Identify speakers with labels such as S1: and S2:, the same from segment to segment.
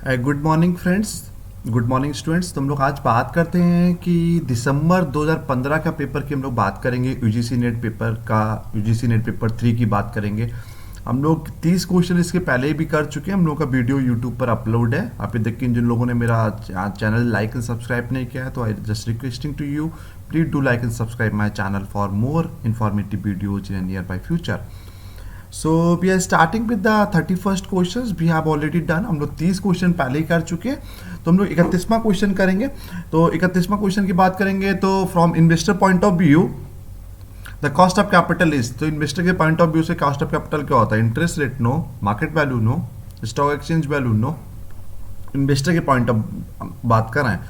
S1: Good morning friends, good morning students. तो हम लोग आज बात करते हैं कि दिसंबर 2015 का पेपर की हम लोग बात करेंगे। यूजीसी नेट पेपर का, यूजीसी नेट पेपर 3 की बात करेंगे। हम लोग 30 क्वेश्चन इसके पहले ही भी कर चुके हैं। हम लोग का वीडियो यूट्यूब पर अपलोड है। अभी तक कि जिन लोगों ने मेरा चैनल लाइक एंड सब्सक्राइब नहीं किया है तो I just requesting to you, please do like and subscribe my channel for more informative videos in near by future. So we are starting with the 31st question we have already done. हम लोग 30 question पहले ही कर चुके हैं, तो हम लोग 31वां question करेंगे। तो 31वां क्वेश्चन की बात करेंगे तो from investor point of view the cost of capital is. तो इन्वेस्टर के पॉइंट ऑफ व्यू से कॉस्ट ऑफ कैपिटल क्या होता है? Interest rate no, market value no, stock exchange value no. Investor के पॉइंट ऑफ बात कर रहे हैं,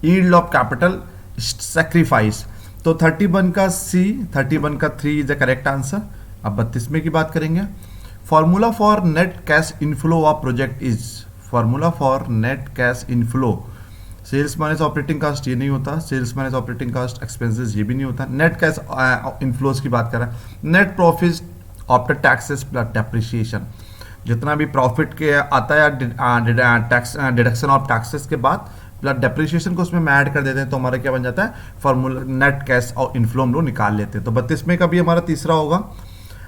S1: यील्ड ऑफ कैपिटल, सेक्रीफाइस। तो 31 का सी, 31 का 3 इज द करेक्ट आंसर। अब 32वें की बात करेंगे। Formula for net cash inflow of project is. Formula for net cash inflow, sales minus operating cost ये नहीं होता, sales minus operating cost expenses ये भी नहीं होता। नेट कैश इनफ्लोज की बात कर रहे हैं। Net profit after taxes plus depreciation, जितना भी प्रॉफिट के आता है टैक्स डिडक्शन ऑफ टैक्सेस के बाद प्लस डेप्रिसिएशन को उसमें हम ऐड कर देते हैं तो हमारा क्या बन जाता है? फॉर्मूला नेट कैश और इनफ्लो हम लोग निकाल लेते हैं। तो 32वें का भी हमारा तीसरा होगा।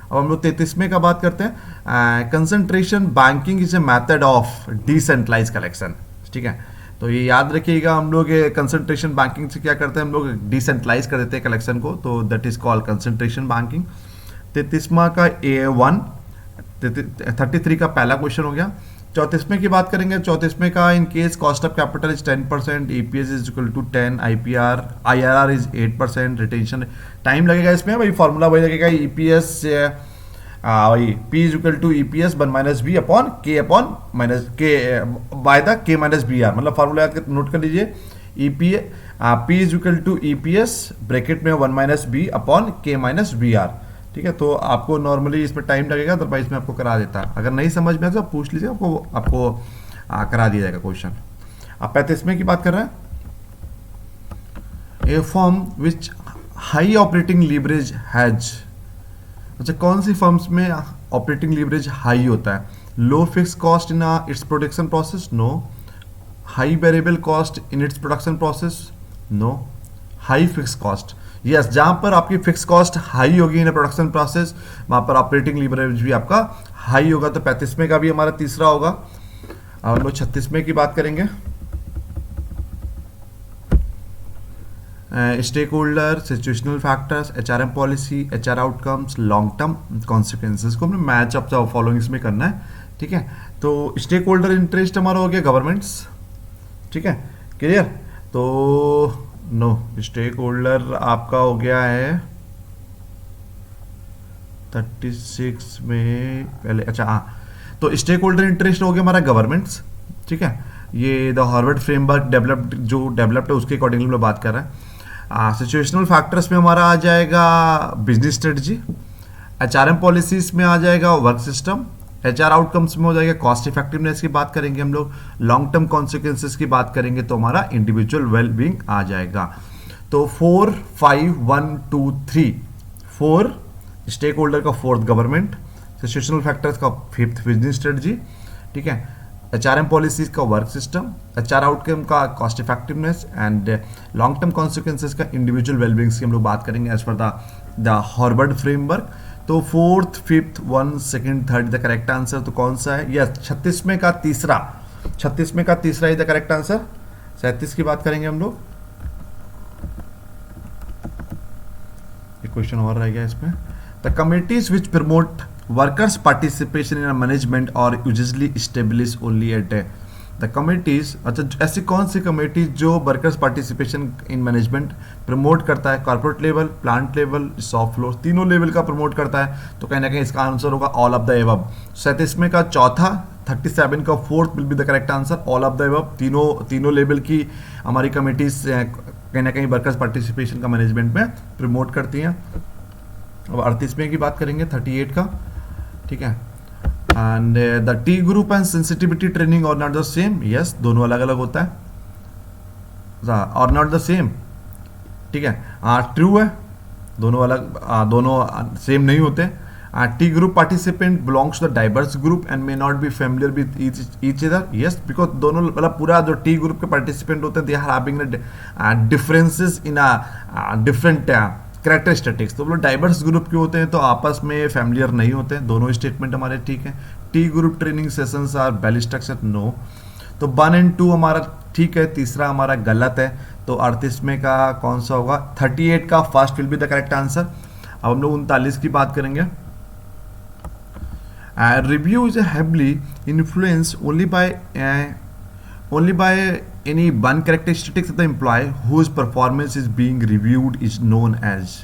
S1: अब हम लोग 33वें का बात करते हैं। Concentration banking is a method of decentralize collection. ठीक है, तो ये याद रखिएगा, हम लोग कंसंट्रेशन बैंकिंग से क्या करते हैं? हम लोग डिसेंट्रलाइज कर देते हैं कलेक्शन को, तो that is called concentration banking. 33वां का A1, 33 का पहला क्वेश्चन हो गया। 34वें की बात करेंगे। 34वें का in case cost of capital is 10%, EPS is equal to 10, IRR is 8%, retention time लगेगा इसमें, वही फॉर्मूला वही लगेगा। EPS वही P is equal to EPS 1 minus b upon K upon minus K by the K minus BR। मतलब formula याद कर note कर लीजिए। P is equal to EPS bracket में 1 minus b upon K minus BR। ठीक है, तो आपको नॉर्मली इसमें टाइम लगेगा, अदरवाइज में आपको करा देता है। अगर नहीं समझ में आए तो आप पूछ लीजिए, आपको करा दिया जाएगा क्वेश्चन। अब 35वें की बात कर रहे हैं। A firm which high operating leverage has. अच्छा, कौन सी फर्म्स में ऑपरेटिंग लीवरेज हाई होता है? Low fix cost in its production process, no. High variable cost in its production process, no. High fix cost, yes, जहां पर आपकी fix cost high होगी इन प्रोडक्शन प्रोसेस वहां पर ऑपरेटिंग लीवरेज भी आपका हाई होगा। तो 35वें का भी हमारा तीसरा होगा। अब हम लोग 36वें की बात करेंगे। Stakeholder, situational factors, HRM policy, HR outcomes, long term consequences को हमें मैच ऑफ द फॉलोइंग्स में करना है। ठीक है, तो स्टेक होल्डर इंटरेस्ट हमारा हो गया गवर्नमेंट्स। ठीक है, क्लियर। तो नो, स्टेक होल्डर आपका हो गया है 36 में पहले। अच्छा हाँ, तो स्टेक होल्डर इंटरेस्ट हो गया हमारा गवर्नमेंट्स। ठीक है, ये द हार्वर्ड फ्रेमवर्क डेवलप्ड है उसके अकॉर्डिंगली हम बात कर रहे हैं। सिचुएशनल फैक्टर्स में हमारा आ जाएगा बिजनेस स्ट्रेटजी। HRM पॉलिसीज में आ जाएगा वर्क सिस्टम। HR आउटकम्स में हो जाएगा कॉस्ट इफेक्टिवनेस की बात करेंगे हम लोग। लॉन्ग टर्म कॉन्सिक्वेंसेस की बात करेंगे तो हमारा इंडिविजुअल वेल बीइंग आ जाएगा। तो 4, 5, 1, 2, 3, 4 स्टेक होल्डर का 4th गवर्नमेंट, सिचुएशनल फैक्टर्स का 5th बिजनेस स्ट्रेटजी। ठीक है, HRM पॉलिसीज का वर्क सिस्टम, HR आउटकम का cost effectiveness and long term consequences का इंडिविजुअल वेलबींग्स की हम लोग बात करेंगे as per the Harvard framework. तो 4th, 5th, 1, 2nd, 3rd the correct answer. तो कौन सा है? यस, 36वें का तीसरा, 36वें का तीसरा इज द करेक्ट आंसर। 37 की बात करेंगे हम लोग। एक क्वेश्चन और रह गया इसमें। The committees which promote workers participation in management और usually establish only at the committees. अच्छा, ऐसी कौन सी कमेटी जो workers participation in management promote करता है? Corporate level, plant level, shop floor, तीनों लेवल का प्रमोट करता है। तो कहीं ना कहीं इसका आंसर होगा ऑल ऑफ द एबव। 37वें का चौथा, 37 का 4th will be the correct answer, all of the above. तीनों लेवल की हमारी कमिटीज कहीं ना कहीं वर्कर्स पार्टिसिपेशन का मैनेजमेंट में प्रमोट करती हैं। अब 38वें की बात करेंगे, 38 का। ठीक है, and the T group and sensitivity training और नॉट द सेम। यस, दोनों अलग अलग होता है और नॉट द सेम। ठीक है, ट्रू है, दोनों अलग, दोनों सेम नहीं होते। T group participant belongs to the diverse group and may not be familiar with each other. Yes, because दोनों मतलब पूरा जो T group के participant होते हैं, they are having differences in a different characteristics. तो वो लोग diverse group के होते हैं तो आपस में familiar नहीं होते हैं. दोनों स्टेटमेंट हमारे ठीक है. T group training sessions are well structured. No. तो 1 and 2 हमारा ठीक है, तीसरा हमारा गलत है. तो 38 में का कौन सा होगा? 38 का first will be the correct answer. अब हम लोग 39 की बात करेंगे. Review is heavily influenced only by any one characteristics of the employee whose performance is being reviewed is known as.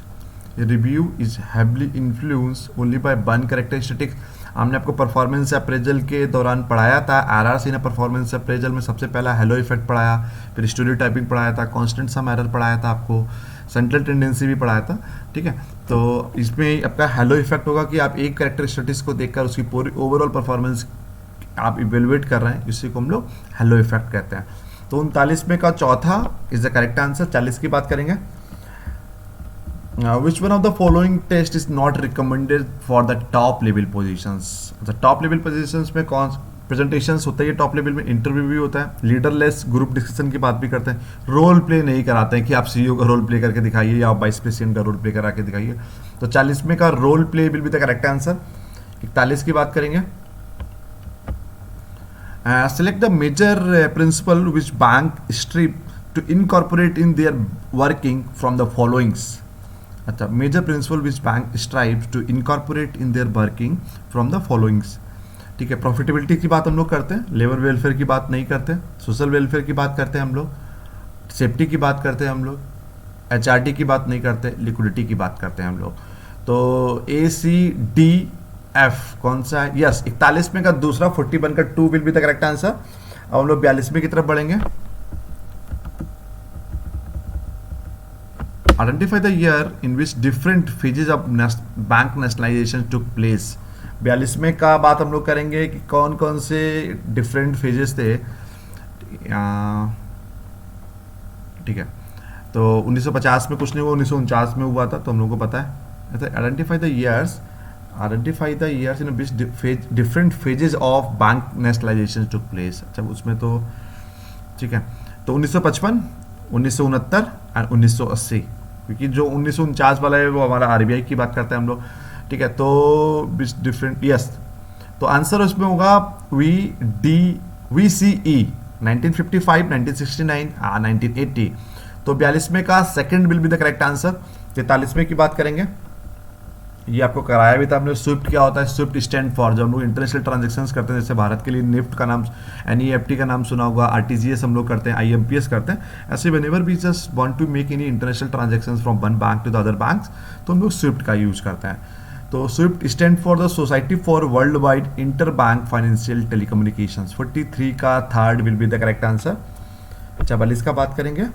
S1: Review is heavily influenced only by one characteristics. हमने आपको performance appraisal के दौरान पढ़ाया था. आरआरसी ने performance appraisal में सबसे पहला हेलो इफेक्ट पढ़ाया, फिर स्टोरी टाइपिंग पढ़ाया था, कांस्टेंट सम एरर पढ़ाया था, आपको सेंट्रल टेंडेंसी भी पढ़ाया था. ठीक है, तो इसमें आपका हेलो इफेक्ट होगा कि आप एक कैरेक्टरिस्टिक्स को देखकर उसकी पूरी ओवरऑल परफॉर्मेंस आप इवेलुएट कर रहे हैं, इसी को हम लोग हेलो इफेक्ट कहते हैं. तो 39 में का चौथा इज द करेक्ट आंसर. 40 की बात करेंगे. Which one of the following test is not recommended for the top level positions? The top level positions में कौन presentations होता है? ये top level में इंटरव्यू भी होता है, लीडरलेस ग्रुप डिस्कशन की बात भी करते हैं, रोल प्ले नहीं कराते हैं कि आप सीईओ का रोल प्ले करके दिखाइए या आप वाइस प्रेसिडेंट का रोल प्ले करा के दिखाइए. तो 40 में का role play will be the correct answer. 41 की बात करेंगे. Select the major principle which bank strive to incorporate in their working from the followings. अच्छा, major principle which bank strives to incorporate in their working from the followings. ठीक है, profitability की बात हम लोग करते हैं, लेबर वेलफेयर की बात नहीं करते, सोशल वेलफेयर की बात करते हैं हम लोग, सेफ्टी की बात करते हैं हम लोग, एचआरटी की बात नहीं करते, लिक्विडिटी की बात करते हैं हम लोग. तो ए सी डी एफ कौन सा है? यस, 41 में का दूसरा, 41 का 2 will be the correct answer. अब हम लोग 42 की तरफ बढ़ेंगे. Identify the year in which different phases of bank nationalization took place. 42 में का बात हम लोग करेंगे कि कौन कौन से डिफरेंट फेजेस थे. ठीक है, तो 1950 में कुछ नहीं हुआ, 1949 में हुआ था, तो हम लोग को पता है. Identify the years in which different phases of bank nationalisation took place. अच्छा, उसमें तो ठीक है, तो 1955, 1969 और 1980, क्योंकि जो 1949 वाला है वो हमारा आरबीआई की बात करते हैं हम लोग. ठीक है, तो डिफरेंट, यस, तो आंसर उसमें होगा वी सी ई 1955, 1969, 1980. तो 42 में का second will be the correct answer. 43 में की बात करेंगे. ये आपको कराया भी था हमने. स्विफ्ट क्या होता है? स्विफ्ट स्टैंड फॉर, जब हम लोग इंटरनेशनल ट्रांजेक्शन्स करते हैं, जैसे भारत के लिए निफ्ट का नाम, एनईएफटी का नाम सुना होगा, आरटीजीएस हम लोग करते हैं, आईएमपीएस करते हैं. ऐसे whenever we just want to make any international transactions from one bank to the other banks, तो हम लोग स्विफ्ट का यूज करते हैं. तो SWIFT stand for the society for worldwide interbank financial telecommunications. 43 का third will be the correct answer. 44 का बात करेंगे.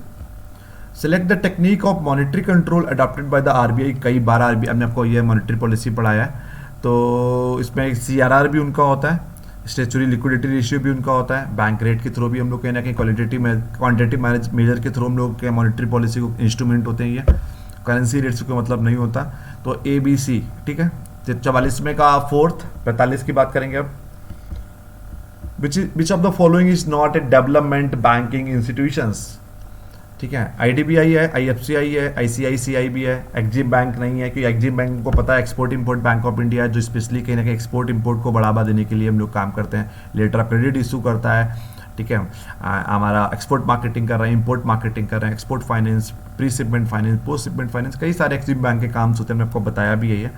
S1: Select the technique of monetary control adopted by the RBI. कई बार आरबीआई हमने आपको ये मॉनेटरी पॉलिसी पढ़ाया है, तो इसमें एक सीआरआर भी उनका होता है, स्टेचुरी लिक्विडिटी रेशियो भी उनका होता है, बैंक रेट के थ्रू भी हम लोग कहीं ना कहीं क्वांटिटेटिव मेजर के थ्रू हम लोग के मॉनेटरी पॉलिसी को इंस्ट्रूमेंट होते हैं. ये करेंसी रेट्स का मतलब नहीं होता. तो ए बी सी. ठीक है, 44 में का फोर्थ. 45 की बात करेंगे अब. विच of the following is not a development banking institutions. ठीक है, आईडीबीआई है, आईएफसीआई है, आईसीआईसीआई भी है, एक्जिम बैंक नहीं है, क्योंकि एक्जिम बैंक को पता है export import bank of India है, जो स्पेशली कहीं ना कहीं एक्सपोर्ट इंपोर्ट को बढ़ावा देने के लिए हम लोग काम करते हैं. लेटर ऑफ क्रेडिट इशू करता है. ठीक है, हमारा एक्सपोर्ट मार्केटिंग कर रहे हैं, इंपोर्ट मार्केटिंग कर रहे हैं, export finance, pre shipment finance, post shipment finance, कई सारे एक्जिम बैंक के काम होते हैं, मैंने आपको बताया भी है ये.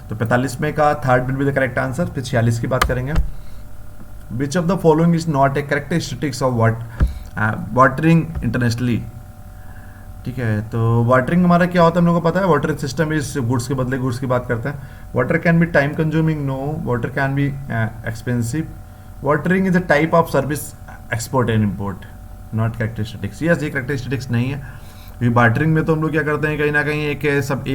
S1: तो 45 में का third will be the correct answer. फिर 46 की बात करेंगे. विच of the following is not a characteristics of watering internationally. ठीक है, तो वाटरिंग हमारा क्या होता है हम लोगों को पता है. वाटर सिस्टम इज गुड्स के बदले गुड्स की बात करते हैं. Water can be time consuming. No. Water can be expensive. Watering is a type of service export and import, not characteristics. Yes, ये कैरेक्टरिस्टिक्स नहीं है, क्योंकि बार्टरिंग में तो हम लोग क्या करते हैं, कहीं ना कहीं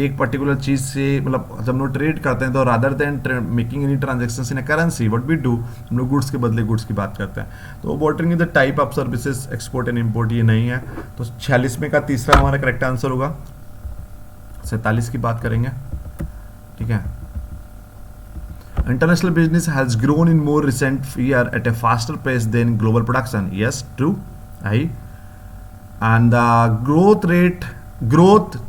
S1: एक पर्टिकुलर चीज़ से, मतलब जब हम लोग ट्रेड करते हैं तो rather than making any transaction in a currency, what we do, हम लोग गुड्स के बदले गुड्स की बात करते हैं. तो bartering is the type of services export and import, ये नहीं है. तो 46 में का तीसरा हमारा करेक्ट आंसर होगा. 47 की बात करेंगे. ठीक है, International business has grown in more recent year at a faster pace than global production. Yes, true. I and the growth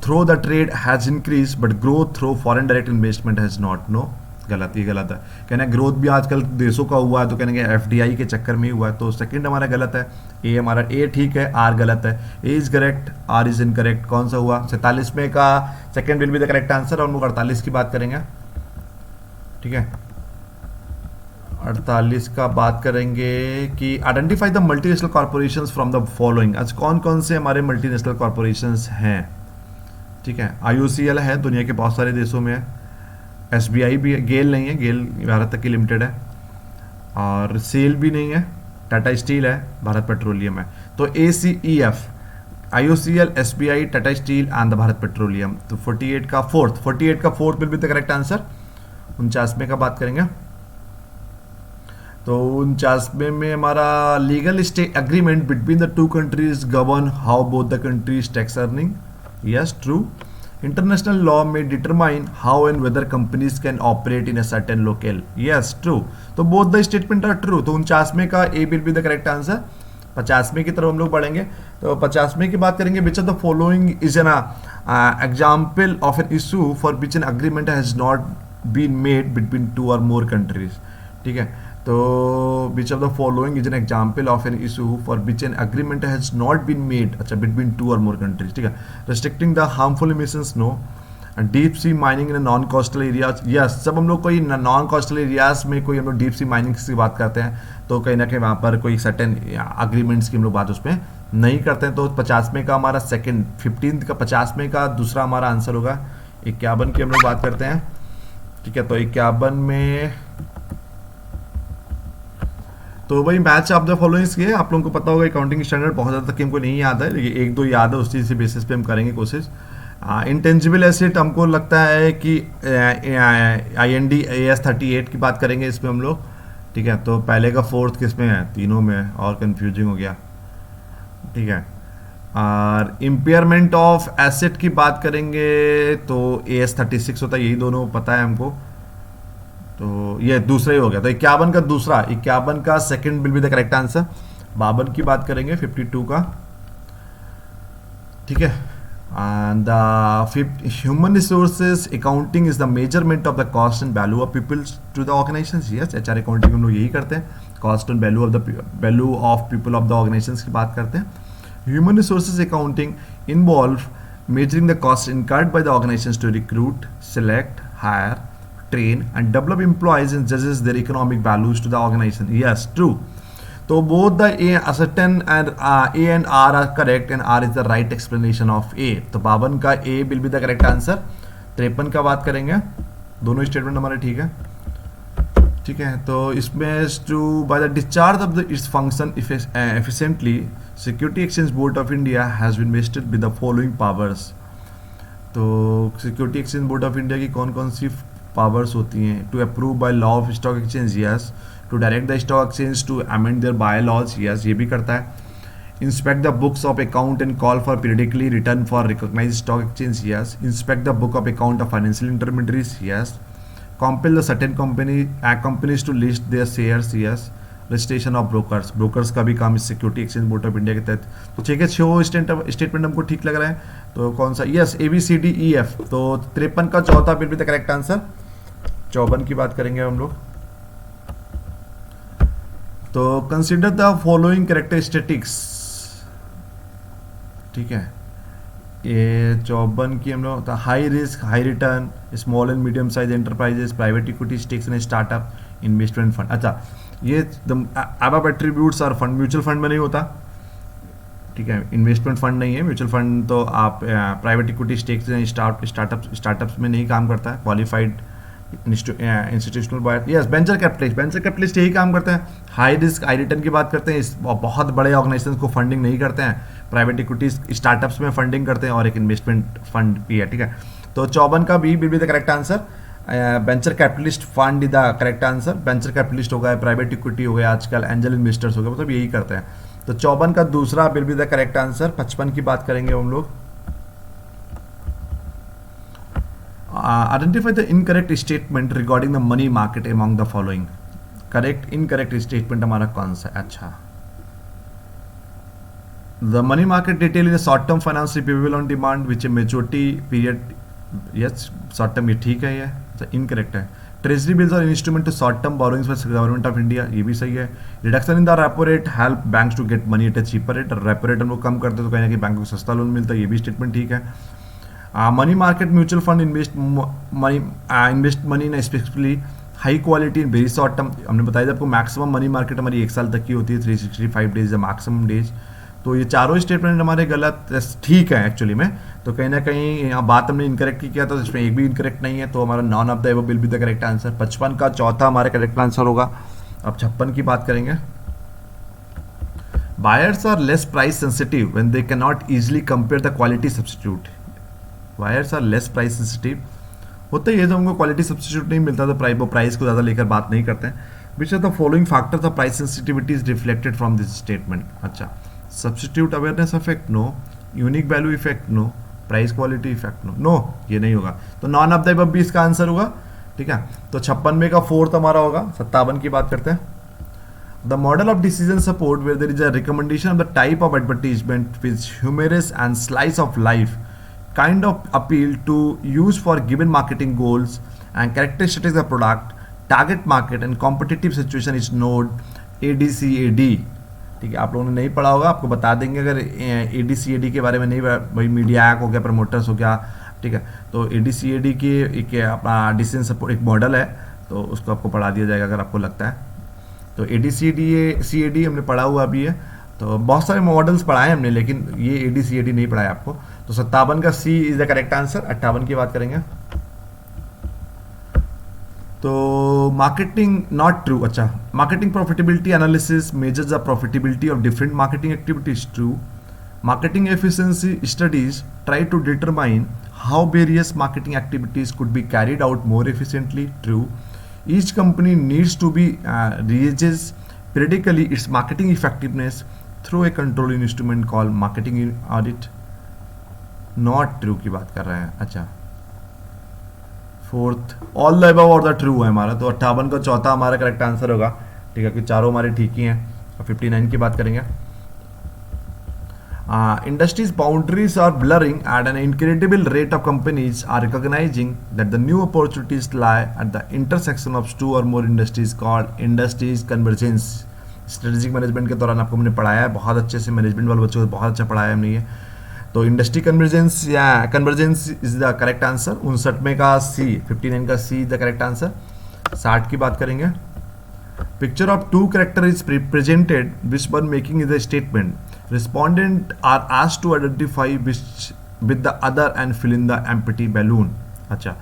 S1: through the trade has increased, but growth through foreign direct investment has not. No, गलत, ये गलत है। कहना growth भी आजकल देशों का हुआ है तो कहने एफडीआई के चक्कर में ही हुआ है, तो सेकंड हमारा गलत है। ए हमारा ए ठीक है, आर गलत है। A is correct, R is incorrect. कौन सा हुआ? 47 में का second will be the correct answer. और हम लोग 48 की बात करेंगे, ठीक है। 48 का बात करेंगे कि identify the multinational corporations from the following. आज कौन कौन से हमारे मल्टीनेशनल कॉर्पोरेशंस हैं, ठीक है। आईओसीएल है, दुनिया के बहुत सारे देशों में है। एसबीआई भी है, गेल नहीं है, गेल भारत तक की लिमिटेड है। और सेल भी नहीं है, टाटा स्टील है, भारत पेट्रोलियम है। तो ACEF, IOCL, SBI, Tata Steel and the Bharat Petroleum. तो 48 का fourth will be the correct answer. 49वें का बात करेंगे, तो 49वें में हमारा legal stay agreement between the two countries govern how both the countries tax earning. Yes, true. International law may determine how and whether companies can operate in a certain locale. Yes, true. तो both the statement are true. तो 49वें का A will be the correct answer. 50वें की तरफ हम लोग बढ़ेंगे, तो 50वें की बात करेंगे। Which of the following is an example of an issue for which an agreement has not been made between two or more countries? ठीक है, तो which of the following is an example of an issue for which an agreement has not been made, अच्छा, between two or more countries, ठीक है। Restricting the harmful emissions, no. Deep sea mining in non coastal areas, yes. जब हम लोग कोई non coastal areas में कोई हम लोग डीप सी माइनिंग की बात करते हैं तो कहीं ना कहीं वहाँ पर कोई सर्टेन अग्रीमेंट्स की हम लोग बात उसमें नहीं करते हैं। तो 50वें का हमारा सेकंड, 15 का 50वें का दूसरा हमारा आंसर होगा। 51 की हम लोग बात करते हैं, ठीक है। तो 51 में तो भाई मैच ऑफ द फॉलोइंग के आप लोगों को पता होगा, अकाउंटिंग स्टैंडर्ड बहुत ज़्यादा तक हमको नहीं याद है, लेकिन एक दो याद है, उस चीज़ से बेसिस पे हम करेंगे कोशिश। इंटेंजिबल एसेट हमको लगता है कि IND AS 38 की बात करेंगे इसमें हम लोग, ठीक है। तो पहले का फोर्थ किस में है? तीनों में है, और कंफ्यूजिंग हो गया, ठीक है। और इम्पेयरमेंट ऑफ एसेट की बात करेंगे तो AS 36 होता है, यही दोनों पता है हमको, तो ये दूसरा ही हो गया। तो 51 का दूसरा, 51 का second will be the correct answer. 52 की बात करेंगे, 52 का, ठीक है। And human resources accounting is the measurement of the cost and value of people to the organizations. Yes, HR accounting हम लोग यही करते हैं, cost and value of the value of people of the organizations की बात करते हैं। Human resources accounting involve measuring the costs incurred by the organizations to recruit, select, hire, train and develop employees and judges their economic values to the organization. Yes, true. So both the A certain and A and R are correct and R is the right explanation of A. तो 52 का A will be the correct answer। 53 का बात करेंगे, दोनों statement हमारे ठीक है, ठीक है। तो इसमें to by the discharge of the its function efficiently security exchange board of India has been vested with the following powers. तो security exchange board of India की कौन कौन सी पावर्स होती हैं? To approve by law of stock exchange, yes. To direct the stock exchange to amend their by laws, yes, ये भी करता है। Inspect the books of account and call for periodically return for recognize stock exchange, yes. Inspect the book of account of financial intermediaries, yes. compel the certain companies to list their shares, yes। Registration of brokers का भी काम इस security exchange board of India के तहत। तो ठीक है, 6 statement हमको ठीक लग रहा है। तो कौन सा? Yes, ABCDEF। तो 53 का चौथा बिल भी द करेक्ट आंसर। 54 की बात करेंगे हम लोग, तो कंसिडर द फॉलोइंग कैरेक्टरिस्टिक्स, ठीक है। ये 54 की हम लोग high risk high return, small and medium size enterprises, private equity stakes in startup, investment fund. अच्छा, ये अब एट्रीब्यूट्स और फंड म्यूचुअल फंड में नहीं होता, ठीक है। इन्वेस्टमेंट फंड नहीं है, म्यूचुअल फंड तो आप private equity stakes in startups में नहीं काम करता है। Qualified institutional buyer, yes. Venture capitalist यही काम करते हैं। हाई रिस्क हाई रिटर्न की बात करते हैं, इस बहुत बड़े ऑर्गेनाइजेशंस को फंडिंग नहीं करते हैं, प्राइवेट इक्विटीज स्टार्टअप्स में फंडिंग करते हैं, और एक इन्वेस्टमेंट फंड भी है, ठीक है। तो 54 का b will be the correct answer. Venture capitalist fund is the correct answer. Venture capitalist हो गया, प्राइवेट इक्विटी हो गया, आजकल एंजल इन्वेस्टर्स हो गए, मतलब यही करते हैं। तो 54 का दूसरा will be the correct answer. 55 की बात करेंगे हम लोग, identify the incorrect statement regarding the money market among the following. Correct incorrect statement हमारा कौन सा है? अच्छा, the money market detail is short term finance receivable on demand which a maturity period, yes short term, ये ठीक है, ये incorrect है। ट्रेजरी बिल्स और instrument to short term borrowings by government of India, ये भी सही है। Reduction in the repo rate help banks to get money at a cheaper rate, repo rate हम लोग कम करते तो कहीं ना कहीं बैंकों को सस्ता लोन मिलता है, ये भी स्टेटमेंट ठीक है। Money market mutual fund invest money in specifically high quality in very short term, हमने बताया था आपको मैक्सिमम मनी मार्केट हमारी 1 साल तक की होती है, 365 डेज मैक्सिमम डेज। तो ये चारों स्टेटमेंट हमारे गलत ठीक है एक्चुअली में, तो कहीं ना कहीं यहाँ बात हमने इनकरेक्ट की किया तो इसमें एक भी इनकरेक्ट नहीं है, तो हमारा none of the above will be the correct answer. 55 का चौथा हमारा करेक्ट आंसर होगा। अब 56 की बात करेंगे। Buyers are less price sensitive when they can not easily compare the quality substitute. Buyers are less price sensitive होता ही है, जब उनको क्वालिटी सब्सटीट्यूट नहीं मिलता तो प्राइस को ज़्यादा लेकर बात नहीं करते हैं। Which are the following factors of price sensitivity is reflected from this statement. अच्छा, substitute awareness effect no, unique value effect no, price quality effect no, ये नहीं होगा, तो नॉन ऑफ द अबव भी इसका आंसर होगा। ठीक है, तो 56 में का फोर्थ हमारा होगा। 57 की बात करते हैं। The model of decision support where there is a recommendation of the type of advertisement which humorous and slice of life kind of appeal to use for given marketing goals and characteristics of product, target market and competitive situation is known ADCAD। ठीक है, आप लोगों ने नहीं पढ़ा होगा, आपको बता देंगे अगर ADCAD के बारे में नहीं, भाई मीडिया हो गया, प्रमोटर्स हो गया। ठीक है, तो ADCAD की एक अपना डिसीजन सपोर्ट एक मॉडल है, तो उसको आपको पढ़ा दिया जाएगा अगर आपको लगता है। तो ADCAD हमने पढ़ा हुआ भी है, तो बहुत सारे मॉडल्स पढ़ाए हमने, लेकिन ये ADCAD नहीं पढ़ाया आपको। तो 57 का C is the correct answer. 58 की बात करेंगे। तो मार्केटिंग नॉट ट्रू। अच्छा, marketing profitability analysis measures the profitability of different marketing activities. True. Marketing efficiency studies try to determine how various marketing activities could be carried out more efficiently. True. Each company needs to be reaches periodically its marketing effectiveness through a controlling instrument called marketing audit। Not true की बात कर रहे हैं। अच्छा, fourth all the above और the true है हमारा, तो 58 का चौथा हमारा करेक्ट आंसर होगा। ठीक है, कि चारों हमारे ठीक ही हैं। 59 की बात करेंगे। Industries boundaries are blurring at an incredible rate of companies are recognising that the new opportunities lie at the intersection of two or more industries called industries convergence. Strategic management के दौरान आपको हमने पढ़ाया है बहुत अच्छे से, मैनेजमेंट वाले बच्चों को बहुत अच्छा पढ़ाया हमने ये। तो इंडस्ट्री कन्वर्जेंस या convergence is the correct answer. 59 में का सी, 59 का C is the correct answer. 60 की बात करेंगे। Picture of two character is presented which one making is the statement. Respondent are asked to identify which with the other and fill in the empty balloon. अच्छा,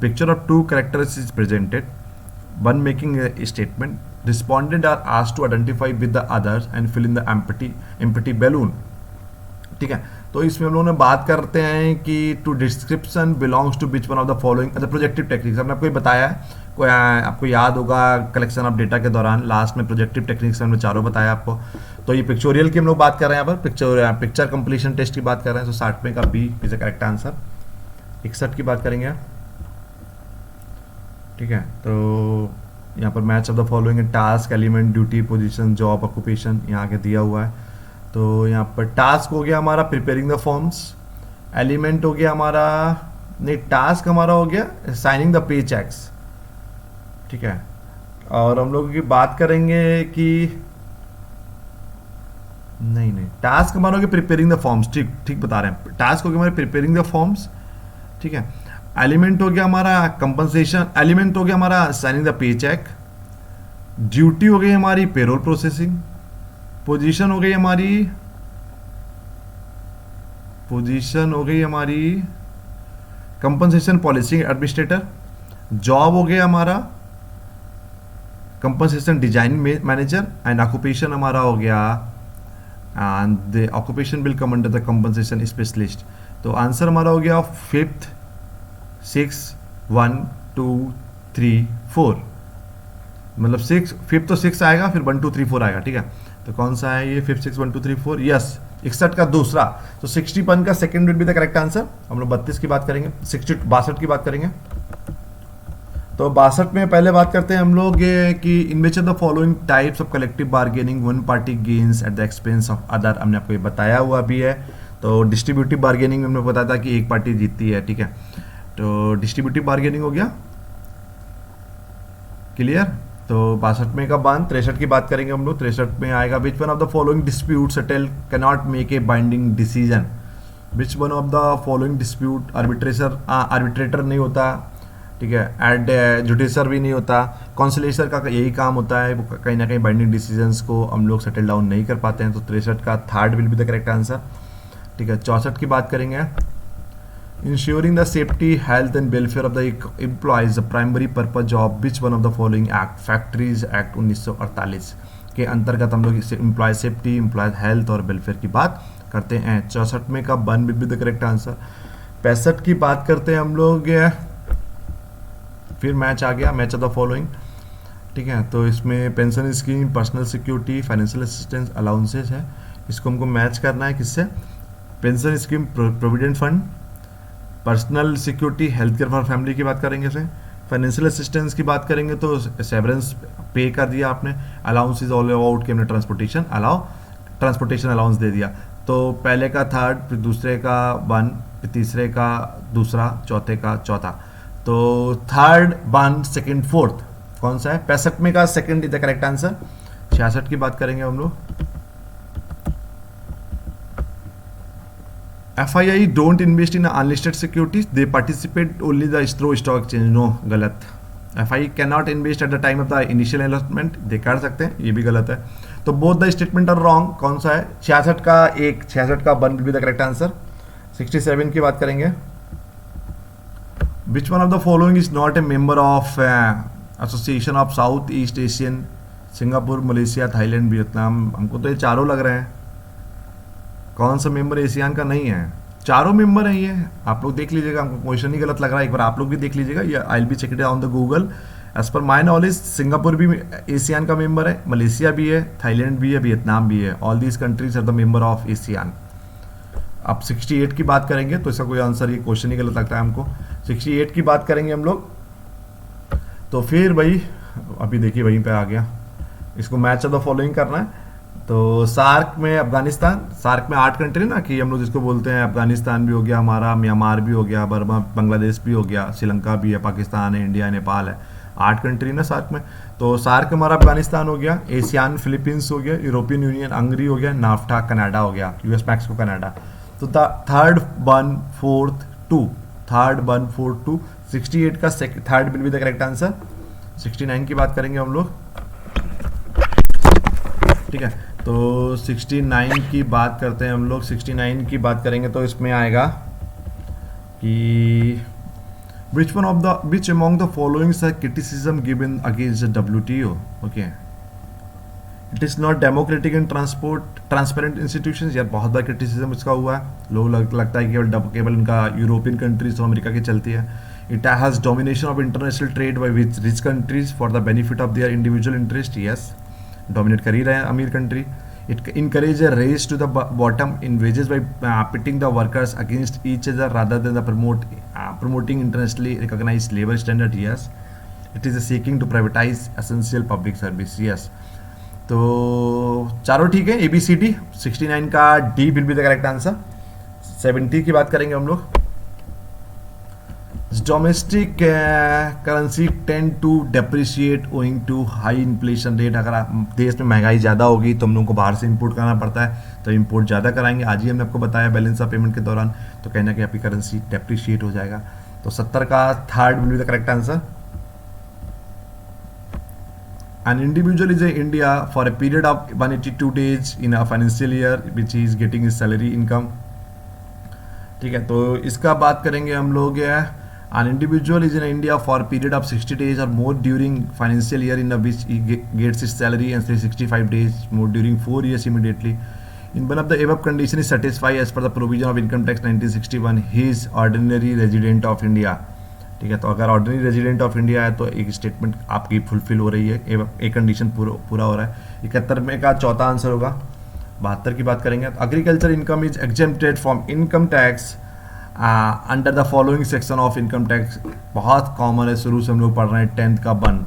S1: picture of two characters is presented, one making a statement, respondent are asked to identify with the others and fill in the empty balloon. ठीक है, तो इसमें हम लोगों ने बात करते हैं कि two description belongs to which one of the following the projective techniques. हमने आपको बताया है, कोई आपको याद होगा कलेक्शन ऑफ डेटा के दौरान लास्ट में प्रोजेक्टिव टेक्निक्स हमने चारों बताया आपको। तो ये पिक्चोरियल की हम लोग बात कर रहे हैं यहाँ पर, पिक्चर कंप्लीशन टेस्ट की बात कर रहे हैं। तो 60 में का b is the correct answer. 61 की बात करेंगे। ठीक है, तो यहाँ पर match of the following task, element, duty, position, job, occupation यहाँ आगे दिया हुआ है। तो यहाँ पर टास्क हो गया हमारा प्रिपेयरिंग द फॉर्म्स, एलिमेंट हो गया हमारा, नहीं टास्क हमारा हो गया साइनिंग द पे चेक्स। ठीक है, और हम लोग की बात करेंगे कि नहीं टास्क हमारा हो गया प्रिपेयरिंग द फॉर्म्स। ठीक बता रहे हैं, टास्क हो गया हमारे प्रिपेयरिंग द फॉर्म्स। ठीक है, एलिमेंट हो गया हमारा कंपनसेशन, एलिमेंट हो गया हमारा signing the pay cheque, duty हो गई हमारी पेरोल प्रोसेसिंग, पोजीशन हो गई हमारी कंपनसेशन पॉलिसी एडमिनिस्ट्रेटर, जॉब हो गया हमारा compensation design manager, and occupation हमारा हो गया, and the occupation will come under the compensation specialist. तो आंसर हमारा हो गया 5th 6 1 2 3 4, मतलब 5th तो 6 आएगा, फिर 1 2 3 4 आएगा। ठीक है, तो कौन सा है ये 5 6 1 2 3 4? यस, 61 का दूसरा। तो 61 का second will be the correct answer. हम लोग 32 की बात करेंगे, 62 की बात करेंगे। तो 62 में पहले बात करते हैं हम लोग ये कि in which of the following types of collective bargaining one party gains at the expense of other, हमने आपको ये बताया हुआ भी है। तो डिस्ट्रीब्यूटिव बार्गेनिंग में हमने बताया था कि एक पार्टी जीतती है, ठीक है। तो डिस्ट्रीब्यूटिव बार्गेनिंग हो गया क्लियर। तो 62 में का बंद। 63 की बात करेंगे हम लोग। 63 में आएगा विच one of the following dispute settle can not make a binding decision. Which one of the following dispute arbitrator नहीं होता, ठीक है, एड जुडिसर भी नहीं होता, कॉन्सलेसर का यही काम होता है, वो कहीं ना कहीं बाइंडिंग डिसीजंस को हम लोग सेटल डाउन नहीं कर पाते हैं। तो 63 का third will be the correct answer, ठीक है। 64 की बात करेंगे ensuring the safety health and welfare of the employees the primary purpose of which one of the following act. Factories act 1948 के अंतर्गत हम लोग इससे एम्प्लॉय सेफ्टी, एम्प्लॉय हेल्थ और वेलफेयर की बात करते हैं। 64 में का one will be the correct answer. 65 की बात करते हैं हम लोग, फिर मैच आ गया, मैच ऑफ द फॉलोइंग, ठीक है। तो इसमें pension scheme, personal security, financial assistance, allowances है। इसको हमको मैच करना है किससे? Pension scheme, provident fund, personal security, health care for family की बात करेंगे से, फाइनेंशियल असिस्टेंस की बात करेंगे तो सेवरेंस पे कर दिया आपने, अलाउंस इज ऑल अबाउट कि हमने ट्रांसपोर्टेशन अलाउंस दे दिया। तो पहले का थर्ड, फिर दूसरे का वन, फिर तीसरे का दूसरा, चौथे का चौथा। तो थर्ड, वन, सेकंड, फोर्थ कौन सा है? 65 में का second is the correct answer. 66 की बात करेंगे हम लोग। FII don't invest in unlisted securities, they participate only the through stock exchange. No, गलत। FII can not invest at the time of the initial investment, they कर सकते हैं, ये भी गलत है। तो both the statement are wrong. कौन सा है? 66 का एक, 66 का one will be the correct answer. 67 की बात करेंगे, विच one of the following is not a member of association of south east Asian, Singapore, Malaysia, Thailand, Vietnam. हमको तो ये चारों लग रहे हैं। कौन सा मेंबर एशियान का नहीं है? चारों मेंबर है ये, आप लोग देख लीजिएगा। हमको क्वेश्चन ही गलत लग रहा है, एक बार आप लोग भी देख लीजिएगा। ये I will be check it on the Google. As per my knowledge Singapore भी एशियान का मेंबर है, मलेशिया भी है, थाईलैंड भी है, वियतनाम भी है। All these countries are the member of ASEAN. अब 68 की बात करेंगे तो इसका कोई आंसर, ये क्वेश्चन ही गलत लगता है हमको। 68 की बात करेंगे हम लोग, तो फिर भाई अभी देखिए वहीं पे आ गया। इसको मैच ऑफ द फॉलोइंग करना है। तो सार्क में अफगानिस्तान, सार्क में 8 कंट्री ना, कि हम लोग जिसको बोलते हैं, अफगानिस्तान भी हो गया हमारा, म्यांमार भी हो गया, बर्मा, बांग्लादेश भी हो गया, श्रीलंका भी है, पाकिस्तान है, इंडिया, नेपाल है। 8 कंट्री ना सार्क में। तो सार्क हमारा अफगानिस्तान हो गया, एशियान फिलीपींस हो गया, यूरोपियन यूनियन हंगरी हो गया, नाफ्टा कनाडा हो गया, यूएस मैक्सिको कनाडा। तो third, one, fourth, two, third, one, fourth, two. 68 का third will be the correct answer. 69 की बात करेंगे हम लोग, ठीक है। तो 69 की बात करते हैं हम लोग। 69 की बात करेंगे तो इसमें आएगा कि विच among the following criticism given against the WTO। Okay, it is not democratic and transparent institution. यार बहुत बार क्रिटिसिज्म इसका हुआ है, लोग लगता है कि केवल इनका यूरोपियन कंट्रीज और अमेरिका की चलती है। It has domination of international trade by which rich countries for the benefit of their individual interest. Yes, dominate कर ही रहे हैं अमीर country. It encourage a race to the bottom in wages by pitting the workers against each other rather than the promoting internationally recognized labor standard. Yes, it is a seeking to privatize essential public service. Yes, तो चारों ठीक है, ABCD। 69 का D will be the correct answer. 70 की बात करेंगे हम लोग। Domestic currency tend to depreciate owing to high inflation rate. अगर देश में महंगाई ज़्यादा होगी तो हम लोगों को बाहर से इंपोर्ट करना पड़ता है, तो इंपोर्ट ज़्यादा कराएंगे। आज ही हमने आपको बताया बैलेंस ऑफ पेमेंट के दौरान, तो कहीं ना कहीं आपकी करेंसी डेप्रिशिएट हो जाएगा। तो 70 का third will be the correct answer. An individual is in India for a period of 182 days in a financial year which is getting his salary income। ठीक है, तो इसका बात करेंगे हम लोग। An individual is in India for a period of 60 days or more during financial year in which he gets his salary and 365 days more during 4 years immediately. In one of the above condition is satisfied as per the provision of Income Tax 1961, he is ordinary resident of India। ठीक है, तो अगर ordinary resident of India है तो एक statement आपकी fulfil हो रही है, एक कंडीशन पूरा हो रहा है। 71 में का चौथा आंसर होगा। 72 की बात करेंगे, agriculture income is exempted from income tax under the following section of income tax, बहुत कॉमन है, शुरू से हम लोग पढ़ रहे हैं 10th का वन,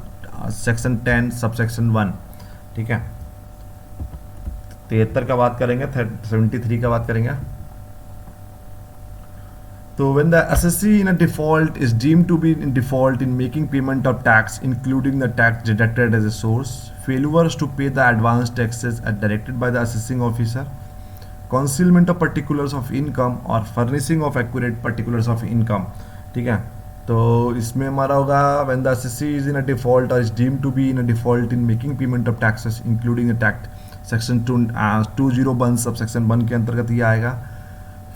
S1: सेक्शन 10 सब सेक्शन 1, ठीक है। 73 का बात करेंगे, 73 का बात करेंगे। तो when the assessee in a default is deemed to be in default in making payment of tax, including the tax deducted as a source, failures to pay the advanced taxes are directed by the assessing officer, concealment of particulars of income or furnishing of accurate particulars of income, ठीक है। तो इसमें हमारा होगा when the assessee is in a default or is deemed to be in a default in making payment of taxes, including the tax section 201 subsection 1 के अंतर्गत ये आएगा।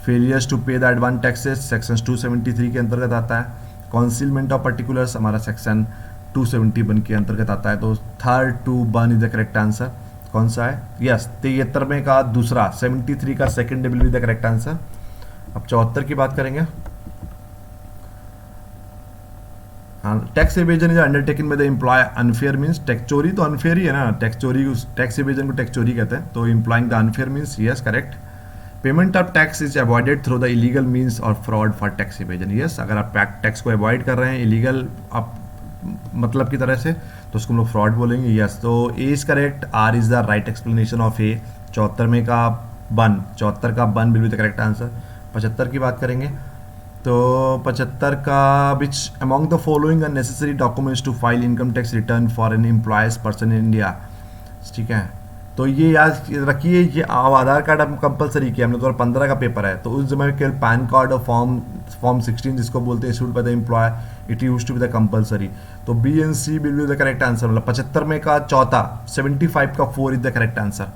S1: Failures to pay the advance taxes section 273 के अंतर्गत आता है। Concealment of particulars हमारा section 271 के अंतर्गत आता है। तो third two one is the correct answer. कौन सा है? यस, 73 का दूसरा, 73 का second will be the correct answer. अब 74 की बात करेंगे। हाँ, tax evasion is undertaken by the employ unfair means, tax चोरी तो अनफेयर ही है ना, टैक्स चोरी, टैक्स एवेजन को टैक्स चोरी कहते हैं। तो employing the unfair means, yes correct. Payment of tax is avoided through the illegal means और fraud for tax evasion, yes. अगर आप टैक्स को अवॉइड कर रहे हैं इलीगल आप मतलब की तरह से, तो उसको हम लोग फ्रॉड बोलेंगे, यस। तो A is correct, R is the right explanation of A. 74 में का वन, 74 का one will be the correct answer. 75 की बात करेंगे। तो 75 का which among the following are necessary documents to file income tax return for an employees person in India, ठीक है। तो ये याद रखिए, ये आधार कार्ड अब कंपलसरी किया हमने, 2015 का पेपर है। तो उस समय केवल पैन कार्ड और फॉर्म 16 जिसको बोलते हैं issued by the employer, it used to be the compulsory. तो B and C will be the correct answer. मतलब 75 में का चौथा, 75 का 4 इज द करेक्ट आंसर,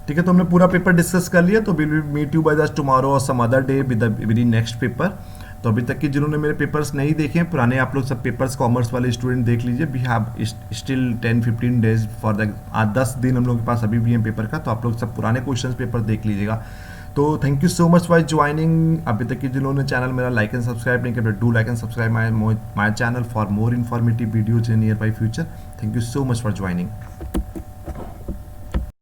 S1: ठीक है। तो हमने पूरा पेपर डिस्कस कर लिया। तो will meet you by the tomorrow और some other day with the next paper. तो अभी तक के जिन्होंने मेरे पेपर्स नहीं देखे हैं पुराने, आप लोग सब पेपर्स कॉमर्स वाले स्टूडेंट देख लीजिए। We have still 10-15 days for the 10 दिन हम लोग के पास अभी भी है पेपर का। तो आप लोग सब पुराने क्वेश्चंस पेपर देख लीजिएगा। तो thank you so much for joining. अभी तक के जिन्होंने चैनल मेरा लाइक एंड सब्सक्राइब नहीं किया, do like and subscribe my channel for more informative videos in near by future. Thank you so much for joining.